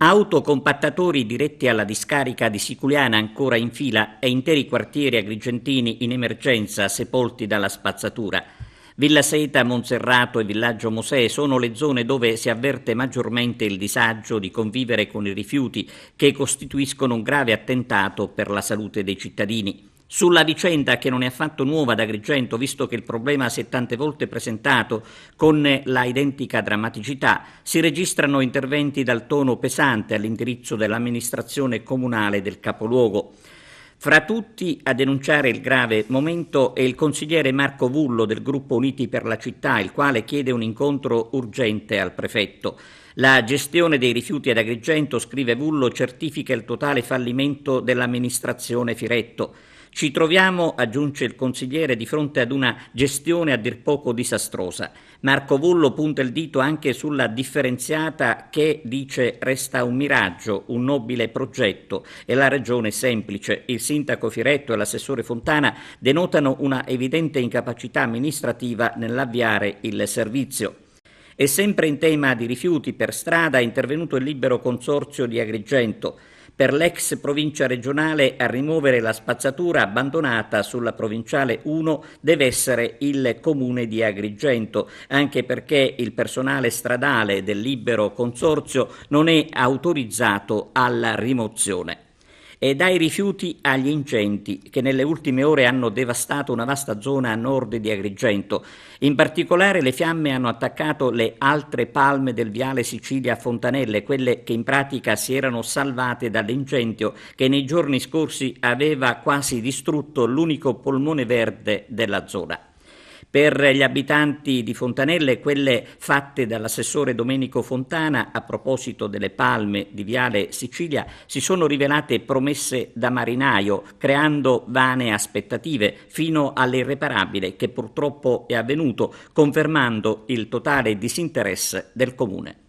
Autocompattatori diretti alla discarica di Siculiana ancora in fila e interi quartieri agrigentini in emergenza sepolti dalla spazzatura. Villa Seta, Monserrato e Villaggio Mosè sono le zone dove si avverte maggiormente il disagio di convivere con i rifiuti che costituiscono un grave attentato per la salute dei cittadini. Sulla vicenda, che non è affatto nuova ad Agrigento, visto che il problema si è tante volte presentato con la identica drammaticità, si registrano interventi dal tono pesante all'indirizzo dell'amministrazione comunale del capoluogo. Fra tutti a denunciare il grave momento è il consigliere Marco Vullo del gruppo Uniti per la città, il quale chiede un incontro urgente al prefetto. La gestione dei rifiuti ad Agrigento, scrive Vullo, certifica il totale fallimento dell'amministrazione Firetto. Ci troviamo, aggiunge il consigliere, di fronte ad una gestione a dir poco disastrosa. Marco Vullo punta il dito anche sulla differenziata che, dice, resta un miraggio, un nobile progetto, e la ragione è semplice. Il sindaco Firetto e l'assessore Fontana denotano una evidente incapacità amministrativa nell'avviare il servizio. E sempre in tema di rifiuti per strada è intervenuto il libero consorzio di Agrigento. Per l'ex provincia regionale a rimuovere la spazzatura abbandonata sulla provinciale 1 deve essere il comune di Agrigento, anche perché il personale stradale del libero consorzio non è autorizzato alla rimozione. E dai rifiuti agli incendi, che nelle ultime ore hanno devastato una vasta zona a nord di Agrigento. In particolare le fiamme hanno attaccato le altre palme del viale Sicilia a Fontanelle, quelle che in pratica si erano salvate dall'incendio che nei giorni scorsi aveva quasi distrutto l'unico polmone verde della zona. Per gli abitanti di Fontanelle, quelle fatte dall'assessore Domenico Fontana a proposito delle palme di Viale Sicilia si sono rivelate promesse da marinaio, creando vane aspettative fino all'irreparabile che purtroppo è avvenuto, confermando il totale disinteresse del comune.